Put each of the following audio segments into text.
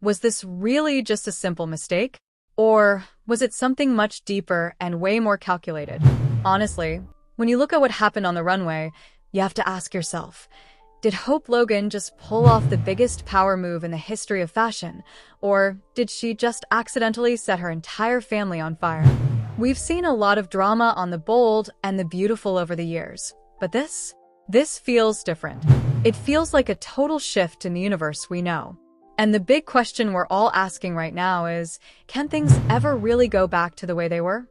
Was this really just a simple mistake? Or was it something much deeper and way more calculated? Honestly, when you look at what happened on the runway, you have to ask yourself, did Hope Logan just pull off the biggest power move in the history of fashion? Or did she just accidentally set her entire family on fire? We've seen a lot of drama on the bold and the beautiful over the years, but this feels different. It feels like a total shift in the universe we know. And the big question we're all asking right now is, can things ever really go back to the way they were?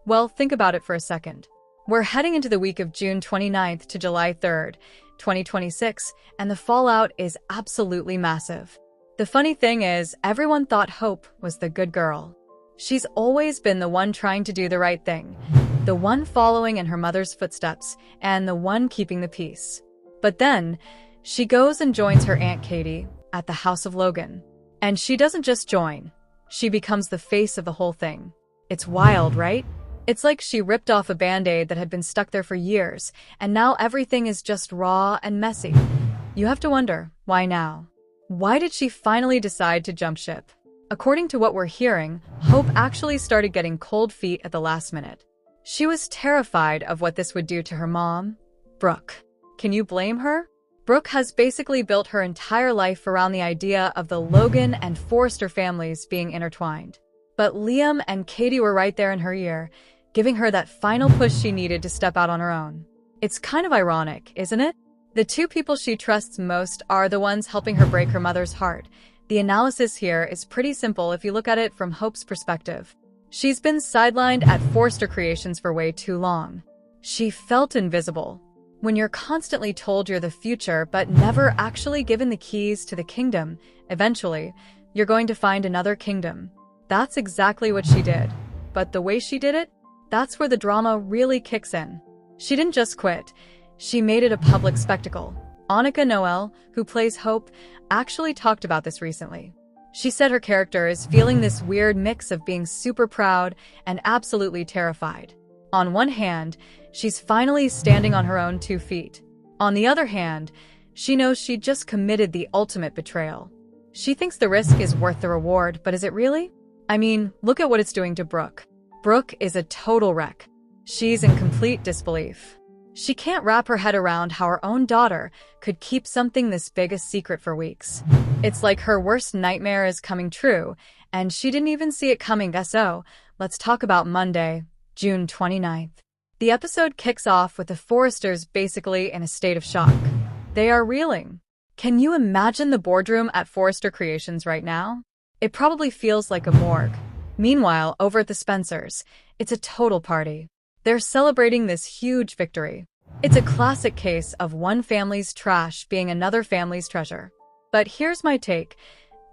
Well, think about it for a second. We're heading into the week of June 29th to July 3rd, 2026, and the fallout is absolutely massive. The funny thing is, everyone thought Hope was the good girl. She's always been the one trying to do the right thing, the one following in her mother's footsteps, and the one keeping the peace. But then, she goes and joins her Aunt Katie at the house of Logan. And she doesn't just join, she becomes the face of the whole thing. It's wild, right? It's like she ripped off a band-aid that had been stuck there for years, and now everything is just raw and messy. You have to wonder, why now? Why did she finally decide to jump ship? According to what we're hearing, Hope actually started getting cold feet at the last minute. She was terrified of what this would do to her mom, Brooke. Can you blame her? Brooke has basically built her entire life around the idea of the Logan and Forrester families being intertwined. But Liam and Katie were right there in her ear, giving her that final push she needed to step out on her own. It's kind of ironic, isn't it? The two people she trusts most are the ones helping her break her mother's heart. The analysis here is pretty simple if you look at it from Hope's perspective. She's been sidelined at Forrester Creations for way too long. She felt invisible. When you're constantly told you're the future but never actually given the keys to the kingdom, eventually, you're going to find another kingdom. That's exactly what she did. But the way she did it? That's where the drama really kicks in. She didn't just quit. She made it a public spectacle. Annika Noel, who plays Hope, actually talked about this recently. She said her character is feeling this weird mix of being super proud and absolutely terrified. On one hand, she's finally standing on her own 2 feet. On the other hand, she knows she just committed the ultimate betrayal. She thinks the risk is worth the reward, but is it really? I mean, look at what it's doing to Brooke. Brooke is a total wreck. She's in complete disbelief. She can't wrap her head around how her own daughter could keep something this big a secret for weeks. It's like her worst nightmare is coming true, and she didn't even see it coming. So, let's talk about Monday, June 29th. The episode kicks off with the Forresters basically in a state of shock. They are reeling. Can you imagine the boardroom at Forrester Creations right now? It probably feels like a morgue. Meanwhile, over at the Spencers, it's a total party. They're celebrating this huge victory. It's a classic case of one family's trash being another family's treasure. But here's my take.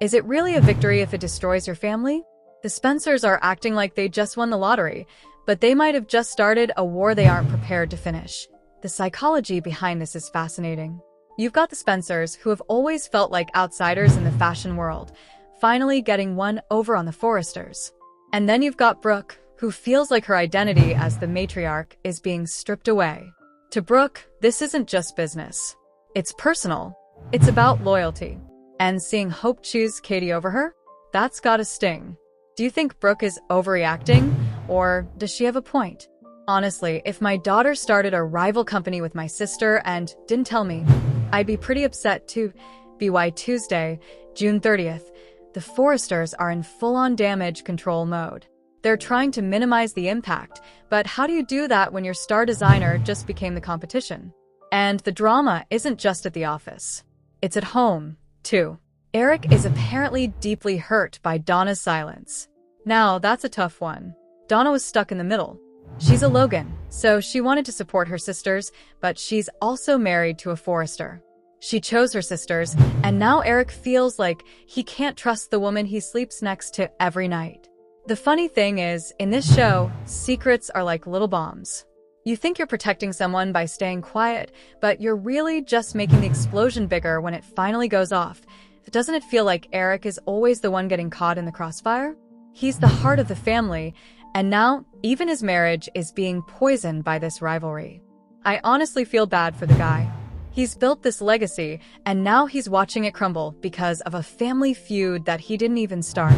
Is it really a victory if it destroys your family? The Spencers are acting like they just won the lottery, but they might have just started a war they aren't prepared to finish. The psychology behind this is fascinating. You've got the Spencers, who have always felt like outsiders in the fashion world, finally getting one over on the Forresters. And then you've got Brooke, who feels like her identity as the matriarch is being stripped away. To Brooke, this isn't just business. It's personal. It's about loyalty. And seeing Hope choose Katie over her? That's gotta sting. Do you think Brooke is overreacting? Or does she have a point? Honestly, if my daughter started a rival company with my sister and didn't tell me, I'd be pretty upset too. BY Tuesday, June 30th, the Forresters are in full-on damage control mode. They're trying to minimize the impact, but how do you do that when your star designer just became the competition? And the drama isn't just at the office. It's at home, too. Eric is apparently deeply hurt by Donna's silence. Now, that's a tough one. Donna was stuck in the middle. She's a Logan, so she wanted to support her sisters, but she's also married to a Forrester. She chose her sisters, and now Eric feels like he can't trust the woman he sleeps next to every night. The funny thing is, in this show, secrets are like little bombs. You think you're protecting someone by staying quiet, but you're really just making the explosion bigger when it finally goes off. Doesn't it feel like Eric is always the one getting caught in the crossfire? He's the heart of the family, and now even his marriage is being poisoned by this rivalry. I honestly feel bad for the guy. He's built this legacy, and now he's watching it crumble because of a family feud that he didn't even start.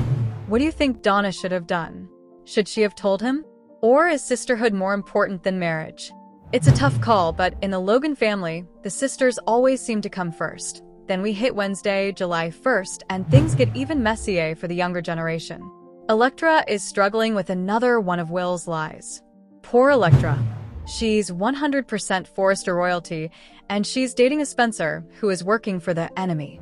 What do you think Donna should have done? Should she have told him? Or is sisterhood more important than marriage? It's a tough call, but in the Logan family, the sisters always seem to come first. Then we hit Wednesday, July 1st, and things get even messier for the younger generation. Electra is struggling with another one of Will's lies. Poor Electra. She's 100% Forrester royalty, and she's dating a Spencer who is working for the enemy.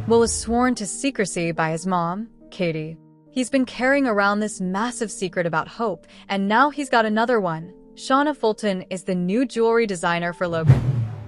Will was sworn to secrecy by his mom, Katie. He's been carrying around this massive secret about Hope, and now he's got another one. Shauna Fulton is the new jewelry designer for Logan.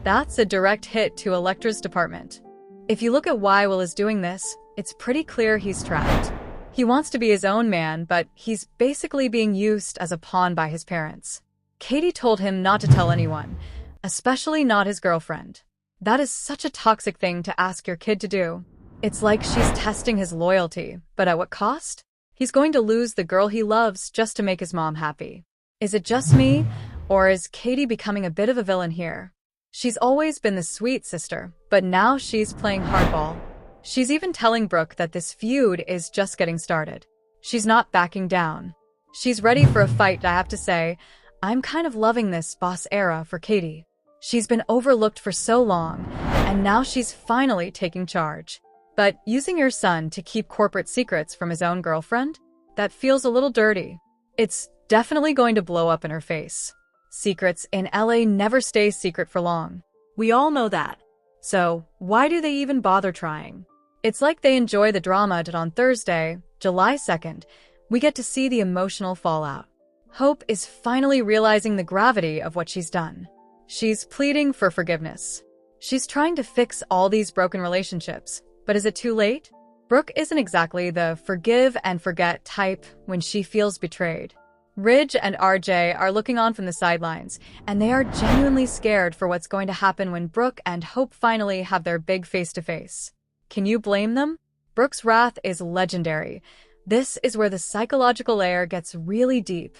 That's a direct hit to Electra's department. If you look at why Will is doing this, it's pretty clear he's trapped. He wants to be his own man, but he's basically being used as a pawn by his parents. Katie told him not to tell anyone, especially not his girlfriend. That is such a toxic thing to ask your kid to do. It's like she's testing his loyalty, but at what cost? He's going to lose the girl he loves just to make his mom happy. Is it just me, or is Katie becoming a bit of a villain here? She's always been the sweet sister, but now she's playing hardball. She's even telling Brooke that this feud is just getting started. She's not backing down. She's ready for a fight, I have to say. I'm kind of loving this boss era for Katie. She's been overlooked for so long, and now she's finally taking charge. But using your son to keep corporate secrets from his own girlfriend? That feels a little dirty. It's definitely going to blow up in her face. Secrets in LA never stay secret for long. We all know that. So why do they even bother trying? It's like they enjoy the drama, but on Thursday, July 2nd, we get to see the emotional fallout. Hope is finally realizing the gravity of what she's done. She's pleading for forgiveness. She's trying to fix all these broken relationships. But is it too late? Brooke isn't exactly the forgive and forget type when she feels betrayed. Ridge and RJ are looking on from the sidelines, and they are genuinely scared for what's going to happen when Brooke and Hope finally have their big face-to-face. Can you blame them? Brooke's wrath is legendary. This is where the psychological layer gets really deep.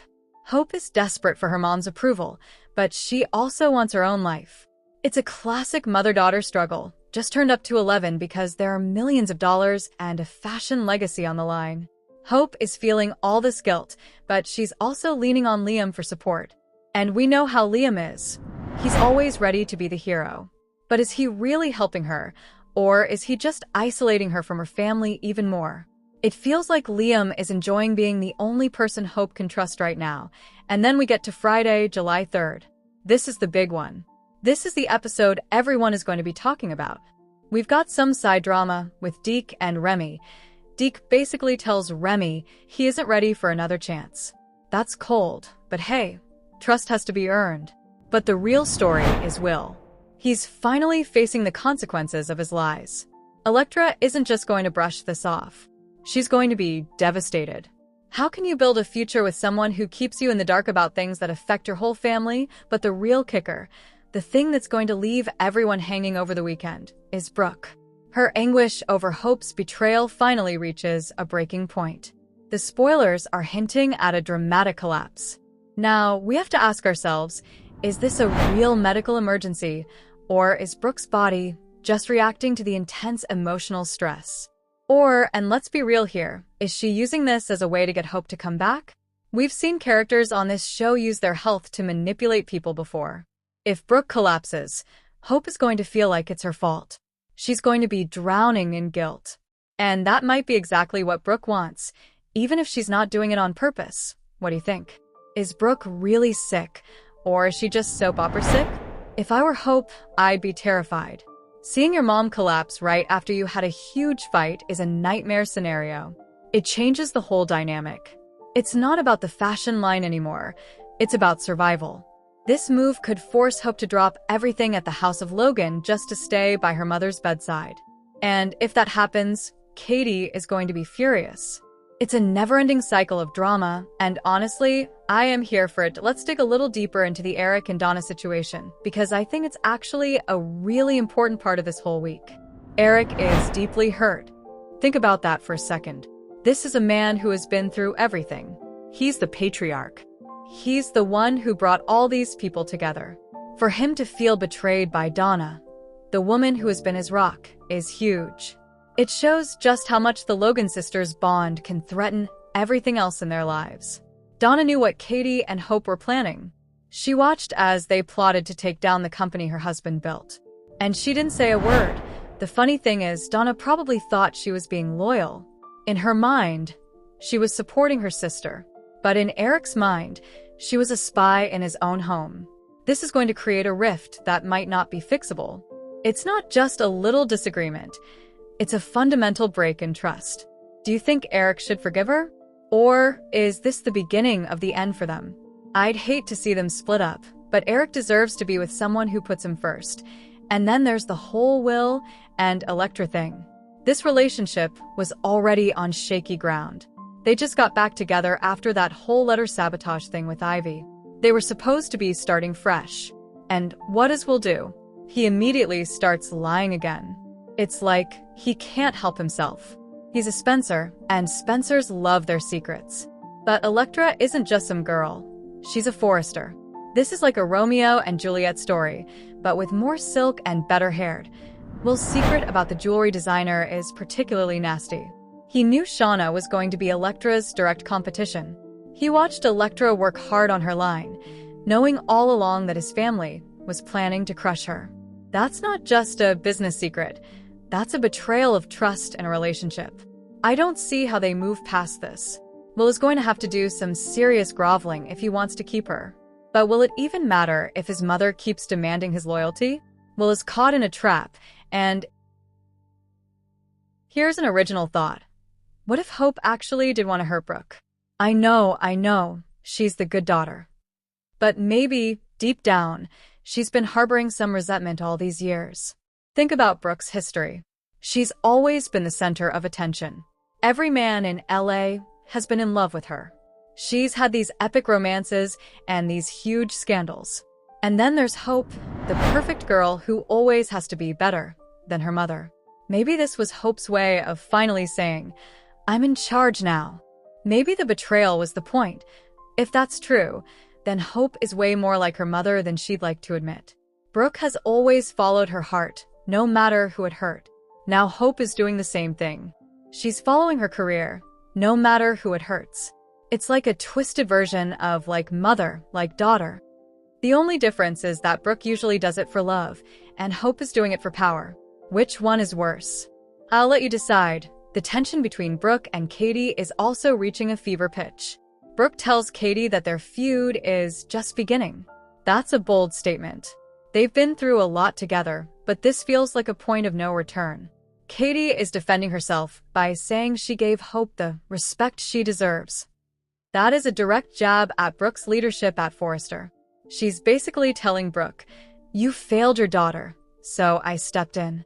Hope is desperate for her mom's approval, but she also wants her own life. It's a classic mother-daughter struggle, just turned up to 11 because there are millions of dollars and a fashion legacy on the line. Hope is feeling all this guilt, but she's also leaning on Liam for support. And we know how Liam is. He's always ready to be the hero. But is he really helping her, or is he just isolating her from her family even more? It feels like Liam is enjoying being the only person Hope can trust right now. And then we get to Friday, July 3rd. This is the big one. This is the episode everyone is going to be talking about. We've got some side drama with Deke and Remy. Deke basically tells Remy he isn't ready for another chance. That's cold, but hey, trust has to be earned. But the real story is Will. He's finally facing the consequences of his lies. Electra isn't just going to brush this off. She's going to be devastated. How can you build a future with someone who keeps you in the dark about things that affect your whole family? But the real kicker, the thing that's going to leave everyone hanging over the weekend, is Brooke. Her anguish over Hope's betrayal finally reaches a breaking point. The spoilers are hinting at a dramatic collapse. Now, we have to ask ourselves, is this a real medical emergency, or is Brooke's body just reacting to the intense emotional stress? Or, and let's be real here, is she using this as a way to get Hope to come back? We've seen characters on this show use their health to manipulate people before. If Brooke collapses, Hope is going to feel like it's her fault. She's going to be drowning in guilt. And that might be exactly what Brooke wants, even if she's not doing it on purpose. What do you think? Is Brooke really sick, or is she just soap opera sick? If I were Hope, I'd be terrified. Seeing your mom collapse right after you had a huge fight is a nightmare scenario. It changes the whole dynamic. It's not about the fashion line anymore. It's about survival. This move could force Hope to drop everything at the house of Logan just to stay by her mother's bedside. And if that happens, Katie is going to be furious. It's a never-ending cycle of drama, and honestly, I am here for it. Let's dig a little deeper into the Eric and Donna situation, because I think it's actually a really important part of this whole week. Eric is deeply hurt. Think about that for a second. This is a man who has been through everything. He's the patriarch. He's the one who brought all these people together. For him to feel betrayed by Donna, the woman who has been his rock, is huge. It shows just how much the Logan sisters' bond can threaten everything else in their lives. Donna knew what Katie and Hope were planning. She watched as they plotted to take down the company her husband built. And she didn't say a word. The funny thing is, Donna probably thought she was being loyal. In her mind, she was supporting her sister. But in Eric's mind, she was a spy in his own home. This is going to create a rift that might not be fixable. It's not just a little disagreement. It's a fundamental break in trust. Do you think Eric should forgive her? Or is this the beginning of the end for them? I'd hate to see them split up, but Eric deserves to be with someone who puts him first. And then there's the whole Will and Elektra thing. This relationship was already on shaky ground. They just got back together after that whole letter sabotage thing with Ivy. They were supposed to be starting fresh. And what does Will do? He immediately starts lying again. It's like he can't help himself. He's a Spencer, and Spencers love their secrets. But Elektra isn't just some girl. She's a Forrester. This is like a Romeo and Juliet story, but with more silk and better haired. Will's secret about the jewelry designer is particularly nasty. He knew Shauna was going to be Elektra's direct competition. He watched Elektra work hard on her line, knowing all along that his family was planning to crush her. That's not just a business secret. That's a betrayal of trust in a relationship. I don't see how they move past this. Will is going to have to do some serious groveling if he wants to keep her. But will it even matter if his mother keeps demanding his loyalty? Will is caught in a trap, and here's an original thought. What if Hope actually did want to hurt Brooke? I know, she's the good daughter. But maybe, deep down, she's been harboring some resentment all these years. Think about Brooke's history. She's always been the center of attention. Every man in LA has been in love with her. She's had these epic romances and these huge scandals. And then there's Hope, the perfect girl who always has to be better than her mother. Maybe this was Hope's way of finally saying, I'm in charge now. Maybe the betrayal was the point. If that's true, then Hope is way more like her mother than she'd like to admit. Brooke has always followed her heart, no matter who it hurt. Now Hope is doing the same thing. She's following her career, no matter who it hurts. It's like a twisted version of like mother, like daughter. The only difference is that Brooke usually does it for love, and Hope is doing it for power. Which one is worse? I'll let you decide. The tension between Brooke and Katie is also reaching a fever pitch. Brooke tells Katie that their feud is just beginning. That's a bold statement. They've been through a lot together, but this feels like a point of no return. Katie is defending herself by saying she gave Hope the respect she deserves. That is a direct jab at Brooke's leadership at Forrester. She's basically telling Brooke, you failed your daughter, so I stepped in.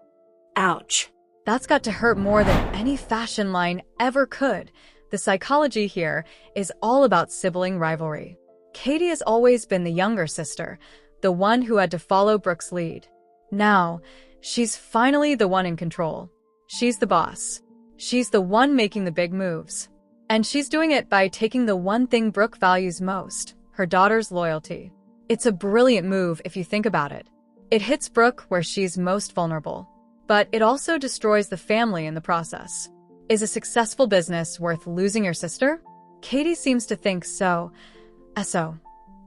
Ouch. That's got to hurt more than any fashion line ever could. The psychology here is all about sibling rivalry. Katie has always been the younger sister, the one who had to follow Brooke's lead. Now, she's finally the one in control. She's the boss. She's the one making the big moves. And she's doing it by taking the one thing Brooke values most, her daughter's loyalty. It's a brilliant move if you think about it. It hits Brooke where she's most vulnerable. But it also destroys the family in the process. Is a successful business worth losing your sister? Katie seems to think so. So,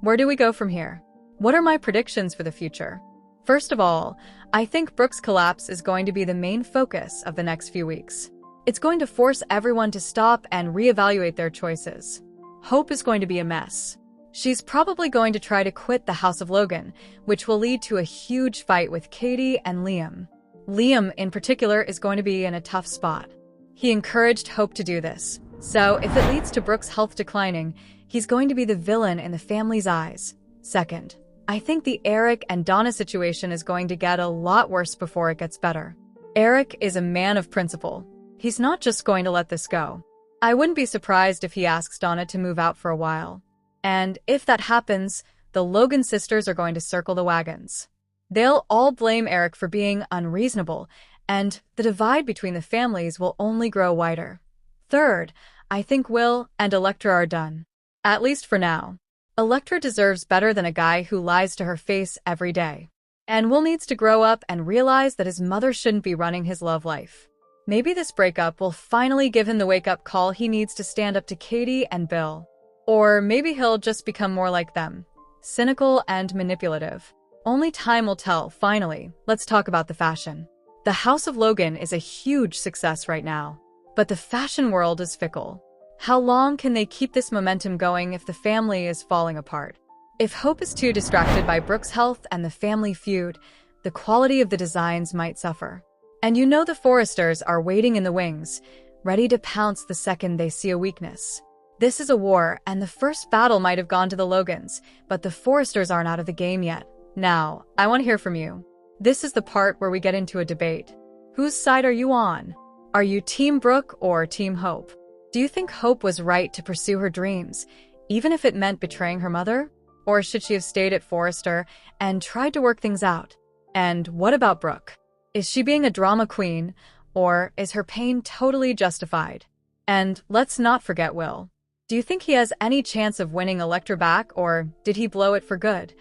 where do we go from here? What are my predictions for the future? First of all, I think Brooke's collapse is going to be the main focus of the next few weeks. It's going to force everyone to stop and reevaluate their choices. Hope is going to be a mess. She's probably going to try to quit the House of Logan, which will lead to a huge fight with Katie and Liam. Liam, in particular, is going to be in a tough spot. He encouraged Hope to do this. So, if it leads to Brooke's health declining, he's going to be the villain in the family's eyes. Second, I think the Eric and Donna situation is going to get a lot worse before it gets better. Eric is a man of principle. He's not just going to let this go. I wouldn't be surprised if he asks Donna to move out for a while. And if that happens, the Logan sisters are going to circle the wagons. They'll all blame Eric for being unreasonable, and the divide between the families will only grow wider. Third, I think Will and Elektra are done. At least for now. Elektra deserves better than a guy who lies to her face every day. And Will needs to grow up and realize that his mother shouldn't be running his love life. Maybe this breakup will finally give him the wake-up call he needs to stand up to Katie and Bill. Or maybe he'll just become more like them, cynical and manipulative. Only time will tell. Finally, let's talk about the fashion. The House of Logan is a huge success right now, but the fashion world is fickle. How long can they keep this momentum going if the family is falling apart? If Hope is too distracted by Brooke's health and the family feud, the quality of the designs might suffer. And you know the Forresters are waiting in the wings, ready to pounce the second they see a weakness. This is a war, and the first battle might have gone to the Logans, but the Forresters aren't out of the game yet. Now, I want to hear from you. This is the part where we get into a debate. Whose side are you on? Are you Team Brooke or Team Hope? Do you think Hope was right to pursue her dreams, even if it meant betraying her mother? Or should she have stayed at Forrester and tried to work things out? And what about Brooke? Is she being a drama queen, or is her pain totally justified? And let's not forget Will. Do you think he has any chance of winning Electra back, or did he blow it for good?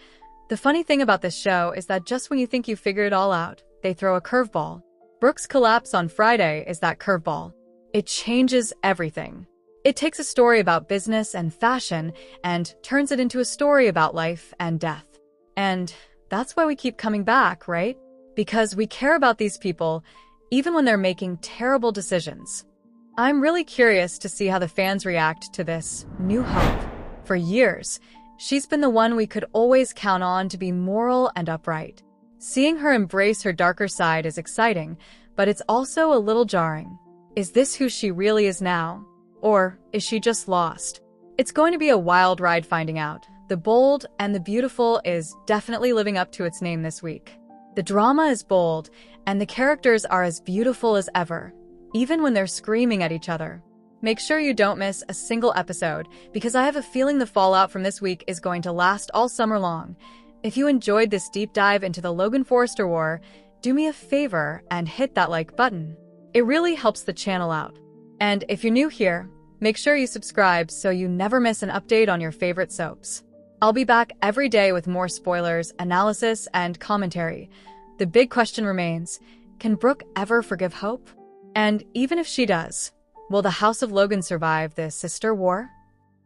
The funny thing about this show is that just when you think you figured it all out, they throw a curveball. Brooke's collapse on Friday is that curveball. It changes everything. It takes a story about business and fashion and turns it into a story about life and death. And that's why we keep coming back, right? Because we care about these people, even when they're making terrible decisions. I'm really curious to see how the fans react to this new Hope. For years, she's been the one we could always count on to be moral and upright. Seeing her embrace her darker side is exciting, but it's also a little jarring. Is this who she really is now? Or is she just lost? It's going to be a wild ride finding out. The Bold and the Beautiful is definitely living up to its name this week. The drama is bold, and the characters are as beautiful as ever, even when they're screaming at each other. Make sure you don't miss a single episode, because I have a feeling the fallout from this week is going to last all summer long. If you enjoyed this deep dive into the Logan Forrester war, do me a favor and hit that like button. It really helps the channel out. And if you're new here, make sure you subscribe so you never miss an update on your favorite soaps. I'll be back every day with more spoilers, analysis, and commentary. The big question remains, can Brooke ever forgive Hope? And even if she does, will the House of Logan survive this sister war?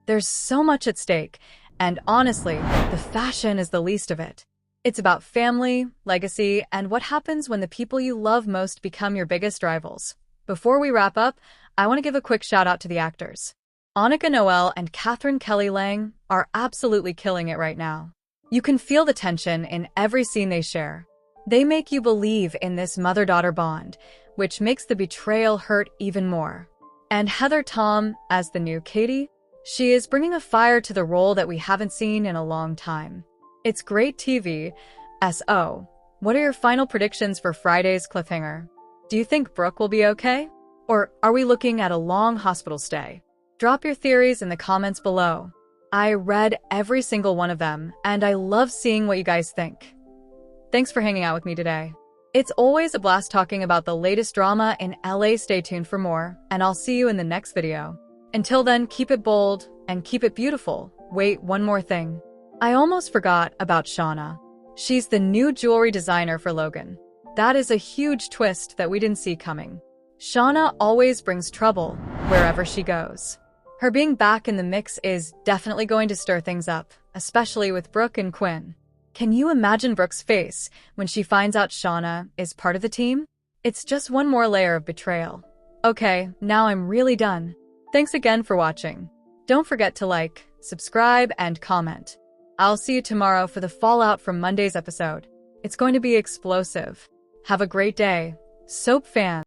There's so much at stake, and honestly, the fashion is the least of it. It's about family, legacy, and what happens when the people you love most become your biggest rivals. Before we wrap up, I want to give a quick shout out to the actors. Annika Noel and Catherine Kelly Lang are absolutely killing it right now. You can feel the tension in every scene they share. They make you believe in this mother-daughter bond, which makes the betrayal hurt even more. And Heather Tom, as the new Katie, she is bringing a fire to the role that we haven't seen in a long time. It's great TV. So, what are your final predictions for Friday's cliffhanger? Do you think Brooke will be okay? Or are we looking at a long hospital stay? Drop your theories in the comments below. I read every single one of them, and I love seeing what you guys think. Thanks for hanging out with me today. It's always a blast talking about the latest drama in LA. Stay tuned for more, and I'll see you in the next video. Until then, keep it bold and keep it beautiful. Wait, one more thing. I almost forgot about Shauna. She's the new jewelry designer for Logan. That is a huge twist that we didn't see coming. Shauna always brings trouble wherever she goes. Her being back in the mix is definitely going to stir things up, especially with Brooke and Quinn. Can you imagine Brooke's face when she finds out Shauna is part of the team? It's just one more layer of betrayal. Okay, now I'm really done. Thanks again for watching. Don't forget to like, subscribe, and comment. I'll see you tomorrow for the fallout from Monday's episode. It's going to be explosive. Have a great day, soap fans.